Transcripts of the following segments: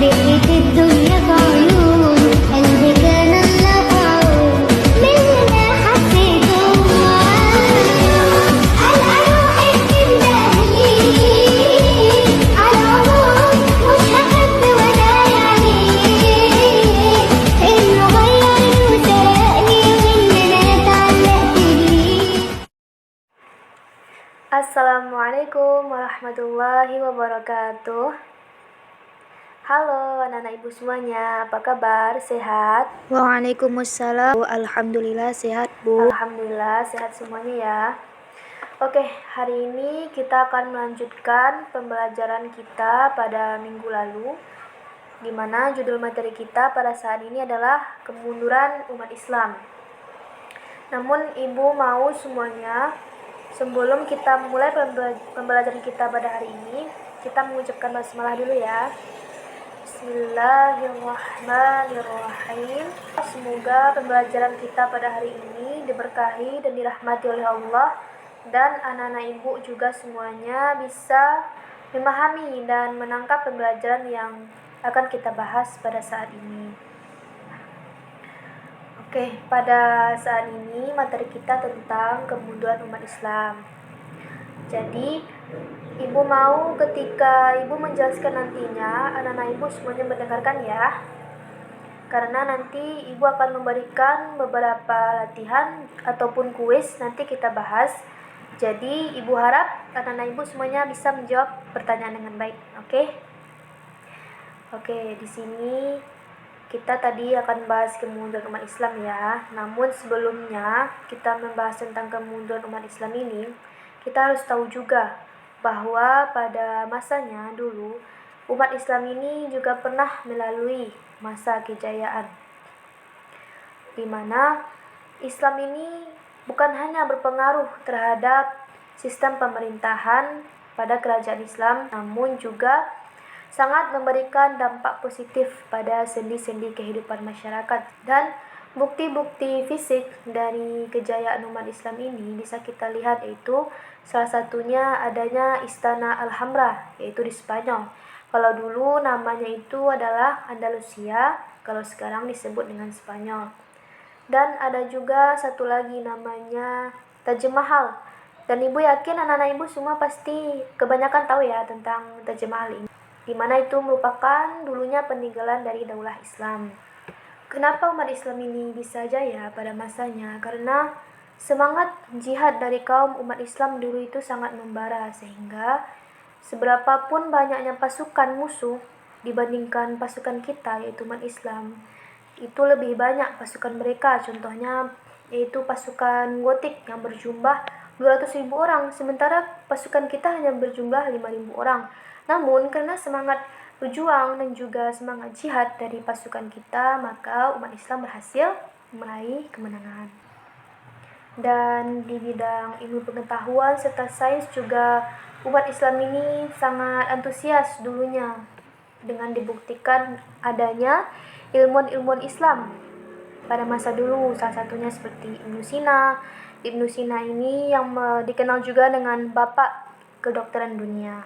بقيت الدنيا في عيون قلبي كان الله في عون من اللي انا حسيته انا روحي بتندهلي على العموم مش هخبي ولا يعني انه غيرني وسرقني وان انا اتعلقت بيه. Assalamualaikum warahmatullahi wabarakatuh. Halo anak-anak ibu semuanya, apa kabar? Sehat? Waalaikumsalam. Alhamdulillah sehat, Bu. Alhamdulillah sehat semuanya ya. Oke, hari ini kita akan melanjutkan pembelajaran kita pada minggu lalu, di mana judul materi kita pada saat ini adalah kemunduran umat Islam. Namun ibu mau semuanya, sebelum kita mulai pembelajaran kita pada hari ini, kita mengucapkan basmalah dulu ya. Bismillahirrahmanirrahim. Semoga pembelajaran kita pada hari ini diberkahi dan dirahmati oleh Allah, dan anak-anak ibu juga semuanya bisa memahami dan menangkap pembelajaran yang akan kita bahas pada saat ini. Oke, pada saat ini materi kita tentang kemunduran umat Islam. Jadi, ibu mau ketika ibu menjelaskan nantinya, anak-anak ibu semuanya mendengarkan ya. Karena nanti ibu akan memberikan beberapa latihan ataupun kuis nanti kita bahas. Jadi, ibu harap anak-anak ibu semuanya bisa menjawab pertanyaan dengan baik, oke? Oke, di sini kita tadi akan bahas kemunduran umat Islam ya. Namun sebelumnya kita membahas tentang kemunduran umat Islam ini, kita harus tahu juga bahwa pada masanya dulu umat Islam ini juga pernah melalui masa kejayaan, di mana Islam ini bukan hanya berpengaruh terhadap sistem pemerintahan pada kerajaan Islam, namun juga sangat memberikan dampak positif pada sendi-sendi kehidupan masyarakat. Dan bukti-bukti fisik dari kejayaan umat Islam ini bisa kita lihat, yaitu salah satunya adanya Istana Alhambra, yaitu di Spanyol. Kalau dulu namanya itu adalah Andalusia, kalau sekarang disebut dengan Spanyol. Dan ada juga satu lagi namanya Taj Mahal. Dan ibu yakin anak-anak ibu semua pasti kebanyakan tahu ya tentang Taj Mahal ini, di mana itu merupakan dulunya peninggalan dari Daulah Islam. Kenapa umat Islam ini bisa jaya pada masanya? Karena semangat jihad dari kaum umat Islam dulu itu sangat membara, sehingga seberapapun banyaknya pasukan musuh dibandingkan pasukan kita, yaitu umat Islam, itu lebih banyak pasukan mereka. Contohnya yaitu pasukan Gotik yang berjumlah 200.000 orang, sementara pasukan kita hanya berjumlah 5.000 orang. Namun karena semangat berjuang dan juga semangat jihad dari pasukan kita, maka umat Islam berhasil meraih kemenangan. Dan di bidang ilmu pengetahuan serta sains juga umat Islam ini sangat antusias dulunya, dengan dibuktikan adanya ilmuwan-ilmuwan Islam pada masa dulu, salah satunya seperti Ibnu Sina. Ibnu Sina ini yang dikenal juga dengan bapak kedokteran dunia.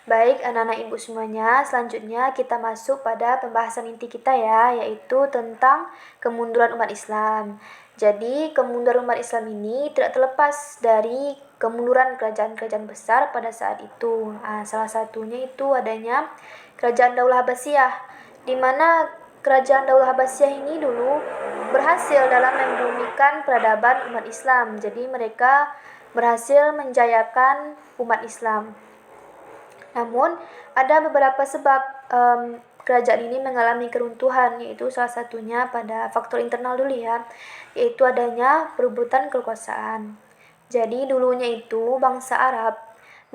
Baik anak-anak ibu semuanya, selanjutnya kita masuk pada pembahasan inti kita ya, yaitu tentang kemunduran umat Islam. Jadi kemunduran umat Islam ini tidak terlepas dari kemunduran kerajaan-kerajaan besar pada saat itu. Salah satunya itu adanya kerajaan Daulah Abbasiyah, di mana kerajaan Daulah Abbasiyah ini dulu berhasil dalam membumikan peradaban umat Islam. Jadi mereka berhasil menjayakan umat Islam. Namun ada beberapa sebab kerajaan ini mengalami keruntuhan, yaitu salah satunya pada faktor internal dulu ya, yaitu adanya perebutan kekuasaan. Jadi dulunya itu bangsa Arab,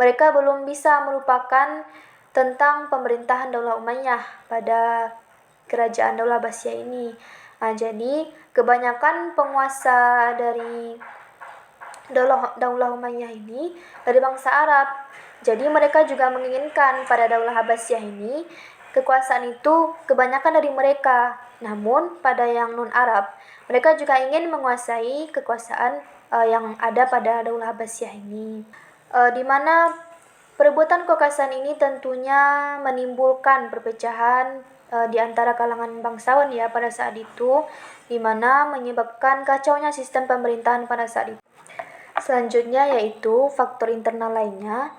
mereka belum bisa melupakan tentang pemerintahan Daulah Umayyah pada kerajaan Daulah Abbasiyah ini. Jadi kebanyakan penguasa dari Daulah Umayyah ini dari bangsa Arab. Jadi mereka juga menginginkan pada Daulah Abbasiyah ini kekuasaan itu kebanyakan dari mereka. Namun pada yang non-Arab, mereka juga ingin menguasai kekuasaan yang ada pada Daulah Abbasiyah ini. Di mana Perebutan kekuasaan ini tentunya menimbulkan perpecahan di antara kalangan bangsawan ya pada saat itu, di mana menyebabkan kacaunya sistem pemerintahan pada saat itu. Selanjutnya yaitu faktor internal lainnya,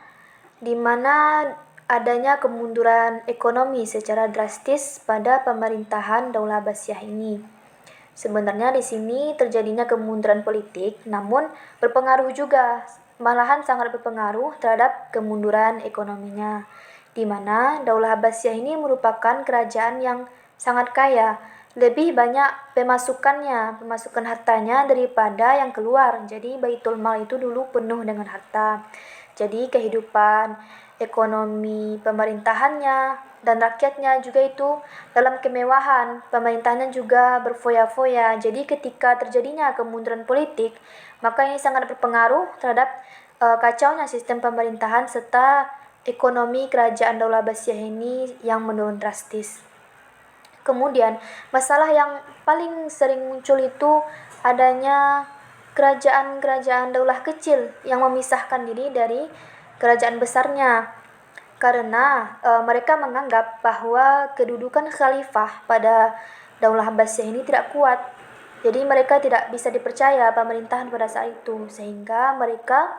di mana adanya kemunduran ekonomi secara drastis pada pemerintahan Daulah Abbasiyah ini. Sebenarnya di sini terjadinya kemunduran politik, namun berpengaruh juga, malahan sangat berpengaruh terhadap kemunduran ekonominya, di mana Daulah Abbasiyah ini merupakan kerajaan yang sangat kaya, lebih banyak pemasukan hartanya daripada yang keluar. Jadi Baitul Mal itu dulu penuh dengan harta. Jadi kehidupan ekonomi pemerintahannya dan rakyatnya juga itu dalam kemewahan. Pemerintahnya juga berfoya-foya. Jadi ketika terjadinya kemunduran politik, maka ini sangat berpengaruh terhadap kacaunya sistem pemerintahan serta ekonomi kerajaan Daulah Abbasiyah ini yang menurun drastis. Kemudian, masalah yang paling sering muncul itu adanya kerajaan-kerajaan daulah kecil yang memisahkan diri dari kerajaan besarnya. Karena mereka menganggap bahwa kedudukan khalifah pada Daulah Abbasiyah ini tidak kuat. Jadi mereka tidak bisa dipercaya pemerintahan pada saat itu, sehingga mereka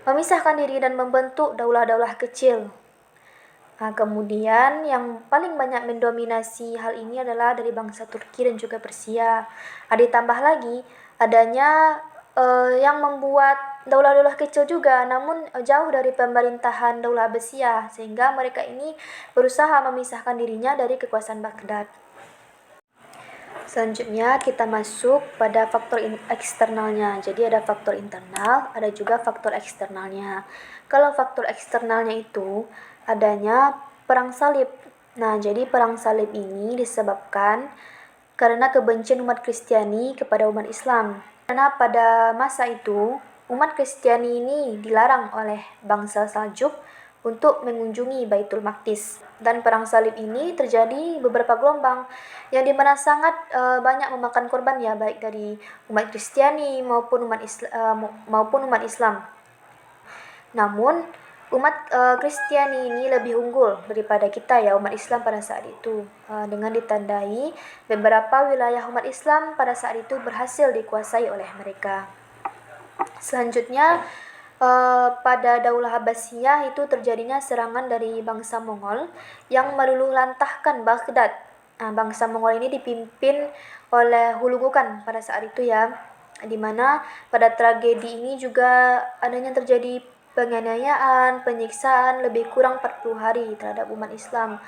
memisahkan diri dan membentuk daulah-daulah kecil. Nah, kemudian yang paling banyak mendominasi hal ini adalah dari bangsa Turki dan juga Persia. Ditambah lagi adanya yang membuat daulah-daulah kecil juga, namun jauh dari pemerintahan Daulah Abbasiyah, sehingga mereka ini berusaha memisahkan dirinya dari kekuasaan Baghdad. Selanjutnya kita masuk pada faktor eksternalnya. Jadi ada faktor internal, ada juga faktor eksternalnya. Kalau faktor eksternalnya itu adanya perang salib. Nah, jadi perang salib ini disebabkan karena kebencian umat Kristiani kepada umat Islam. Karena pada masa itu umat Kristiani ini dilarang oleh bangsa Saljuk untuk mengunjungi Baitul Maqdis. Dan perang salib ini terjadi beberapa gelombang yang dimana sangat banyak memakan korban ya, baik dari umat Kristiani maupun umat Islam. Namun umat Kristiani ini lebih unggul daripada kita ya, umat Islam pada saat itu, dengan ditandai beberapa wilayah umat Islam pada saat itu berhasil dikuasai oleh mereka. Selanjutnya pada Daulah Abbasiyah itu terjadinya serangan dari bangsa Mongol yang meluluhlantahkan Baghdad. Bangsa Mongol ini dipimpin oleh Hulagukan pada saat itu ya, di mana pada tragedi ini juga adanya terjadi penganiayaan, penyiksaan lebih kurang 40 hari terhadap umat Islam,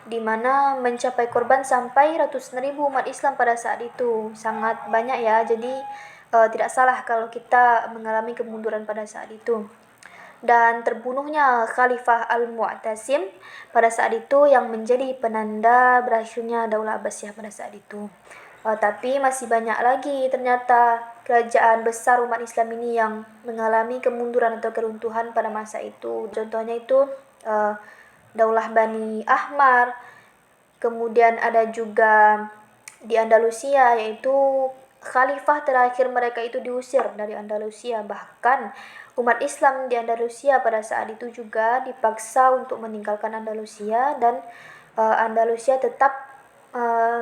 di mana mencapai korban sampai ratusan ribu umat Islam pada saat itu. Sangat banyak ya, jadi tidak salah kalau kita mengalami kemunduran pada saat itu. Dan terbunuhnya Khalifah Al-Mu'tasim pada saat itu yang menjadi penanda berakhirnya Daulah Abbasiyah pada saat itu. Tapi masih banyak lagi ternyata kerajaan besar umat Islam ini yang mengalami kemunduran atau keruntuhan pada masa itu. Contohnya itu Daulah Bani Ahmar. Kemudian ada juga di Andalusia, yaitu khalifah terakhir mereka itu diusir dari Andalusia. Bahkan umat Islam di Andalusia pada saat itu juga dipaksa untuk meninggalkan Andalusia, dan Andalusia tetap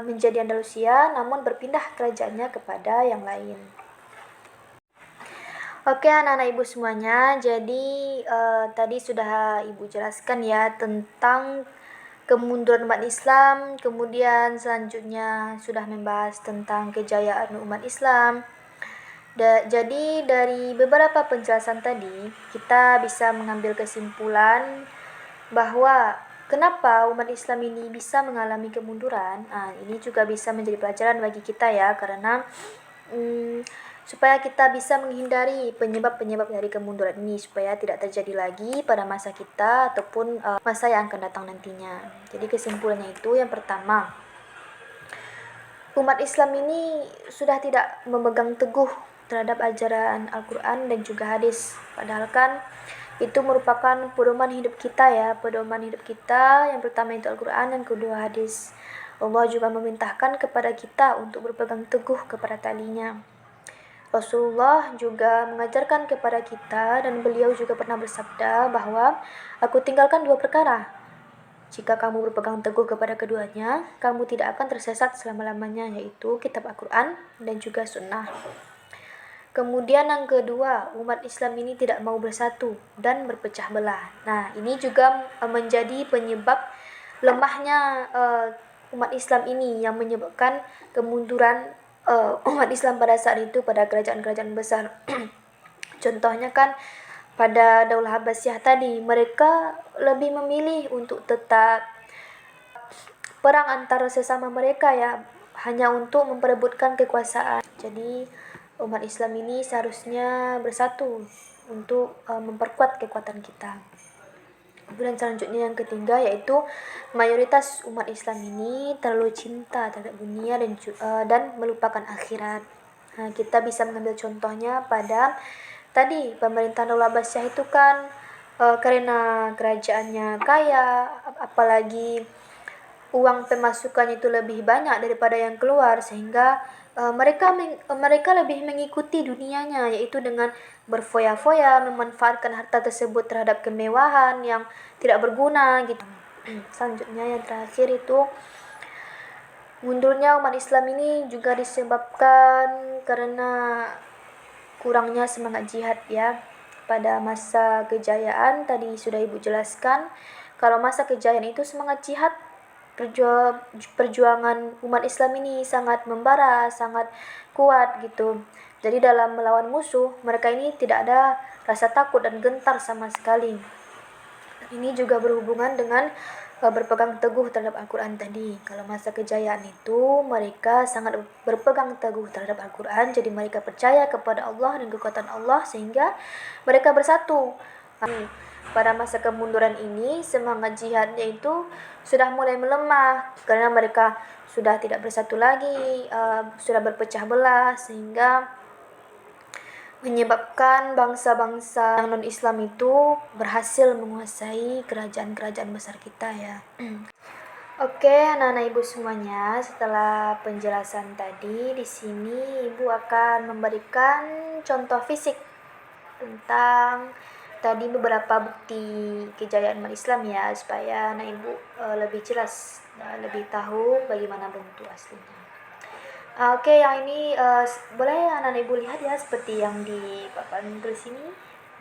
menjadi Andalusia, namun berpindah kerajaannya kepada yang lain. Oke anak-anak ibu semuanya, jadi tadi sudah ibu jelaskan ya tentang kemunduran umat Islam, kemudian selanjutnya sudah membahas tentang kejayaan umat Islam. Jadi dari beberapa penjelasan tadi, kita bisa mengambil kesimpulan bahwa kenapa umat Islam ini bisa mengalami kemunduran. Ini juga bisa menjadi pelajaran bagi kita ya, karena supaya kita bisa menghindari penyebab-penyebab dari kemunduran ini, supaya tidak terjadi lagi pada masa kita ataupun masa yang akan datang nantinya. Jadi kesimpulannya itu, yang pertama, umat Islam ini sudah tidak memegang teguh terhadap ajaran Al-Quran dan juga hadis. Padahal kan itu merupakan pedoman hidup kita ya, pedoman hidup kita yang pertama itu Al-Quran, dan kedua hadis. Allah juga memerintahkan kepada kita untuk berpegang teguh kepada talinya. Rasulullah juga mengajarkan kepada kita dan beliau juga pernah bersabda bahwa aku tinggalkan dua perkara. Jika kamu berpegang teguh kepada keduanya, kamu tidak akan tersesat selama-lamanya, yaitu kitab Al-Quran dan juga sunnah. Kemudian yang kedua, umat Islam ini tidak mau bersatu dan berpecah belah. Nah, ini juga menjadi penyebab lemahnya umat Islam ini, yang menyebabkan kemunduran umat Islam pada saat itu pada kerajaan-kerajaan besar. Contohnya kan pada Daulah Abbasiyah tadi, mereka lebih memilih untuk tetap perang antara sesama mereka ya, hanya untuk memperebutkan kekuasaan. Jadi umat Islam ini seharusnya bersatu untuk memperkuat kekuatan kita. Kemudian selanjutnya yang ketiga, yaitu mayoritas umat Islam ini terlalu cinta terhadap dunia dan melupakan akhirat. Nah, kita bisa mengambil contohnya pada tadi pemerintahan Daulah Abbasiyah itu kan karena kerajaannya kaya, apalagi uang pemasukannya itu lebih banyak daripada yang keluar, sehingga mereka lebih mengikuti dunianya, yaitu dengan berfoya-foya, memanfaatkan harta tersebut terhadap kemewahan yang tidak berguna gitu. Selanjutnya yang terakhir itu mundurnya umat Islam ini juga disebabkan karena kurangnya semangat jihad ya. Pada masa kejayaan tadi sudah Ibu jelaskan, kalau masa kejayaan itu semangat jihad, perjuangan umat Islam ini sangat membara, sangat kuat gitu. Jadi dalam melawan musuh, mereka ini tidak ada rasa takut dan gentar sama sekali. Ini juga berhubungan dengan berpegang teguh terhadap Al-Quran tadi. Kalau masa kejayaan itu mereka sangat berpegang teguh terhadap Al-Quran, jadi mereka percaya kepada Allah dan kekuatan Allah sehingga mereka bersatu. Pada masa kemunduran ini semangat jihadnya itu sudah mulai melemah karena mereka sudah tidak bersatu lagi, sudah berpecah belah, sehingga menyebabkan bangsa-bangsa non-Islam itu berhasil menguasai kerajaan-kerajaan besar kita ya. Oke, anak-anak Ibu semuanya, setelah penjelasan tadi, di sini Ibu akan memberikan contoh fisik tentang tadi beberapa bukti kejayaan umat Islam ya, supaya anak Ibu lebih jelas, lebih tahu bagaimana bentuk aslinya. Oke, yang ini boleh anak-anak Ibu lihat ya, seperti yang di papan tulis ini.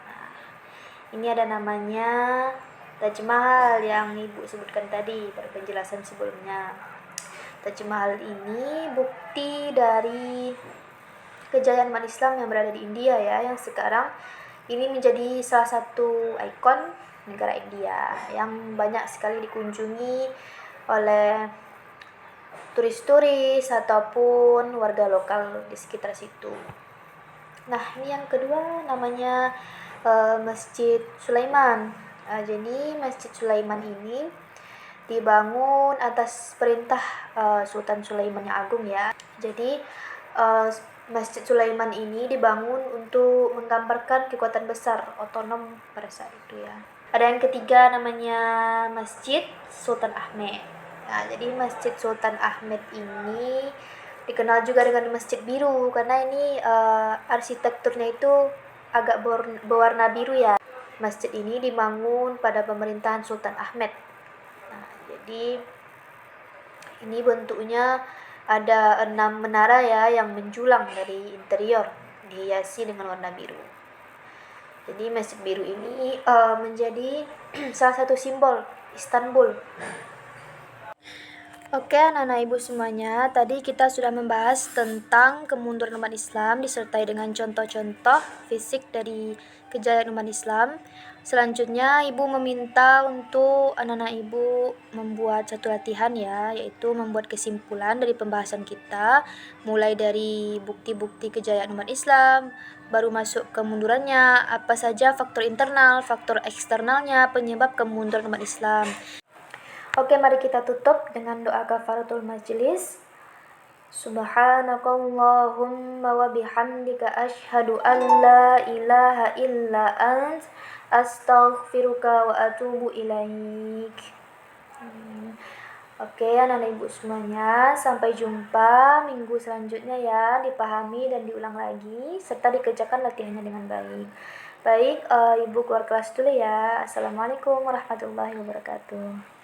Nah, ini ada namanya Taj Mahal yang Ibu sebutkan tadi pada penjelasan sebelumnya. Taj Mahal ini bukti dari kejayaan umat Islam yang berada di India ya, yang sekarang ini menjadi salah satu ikon negara India yang banyak sekali dikunjungi oleh turis-turis ataupun warga lokal di sekitar situ. Nah, ini yang kedua namanya Masjid Sulaiman. Jadi Masjid Sulaiman ini dibangun atas perintah Sultan Sulaiman yang agung ya. Jadi Masjid Sulaiman ini dibangun untuk menggambarkan kekuatan besar otonom pada saat itu ya. Ada yang ketiga namanya Masjid Sultan Ahmed. Nah, jadi Masjid Sultan Ahmed ini dikenal juga dengan Masjid Biru karena ini arsitekturnya itu agak berwarna biru ya. Masjid ini dibangun pada pemerintahan Sultan Ahmed. Nah, jadi ini bentuknya ada 6 menara ya yang menjulang dari interior, dihiasi dengan warna biru. Jadi Masjid Biru ini menjadi salah satu simbol Istanbul. Oke, anak-anak Ibu semuanya, tadi kita sudah membahas tentang kemunduran umat Islam disertai dengan contoh-contoh fisik dari kejayaan umat Islam. Selanjutnya Ibu meminta untuk anak-anak Ibu membuat satu latihan ya, yaitu membuat kesimpulan dari pembahasan kita, mulai dari bukti-bukti kejayaan umat Islam, baru masuk kemundurannya, apa saja faktor internal, faktor eksternalnya penyebab kemunduran umat Islam. Oke, mari kita tutup dengan doa kafaratul majlis. Subhanakallahumma wa bihamdika asyhadu an la ilaha illa ant astaghfiruka wa atubu ilaik. Oke, anak-anak ibu semuanya, sampai jumpa minggu selanjutnya ya. Dipahami dan diulang lagi, serta dikerjakan latihannya dengan baik. Baik, ibu keluar kelas dulu ya. Assalamualaikum warahmatullahi wabarakatuh.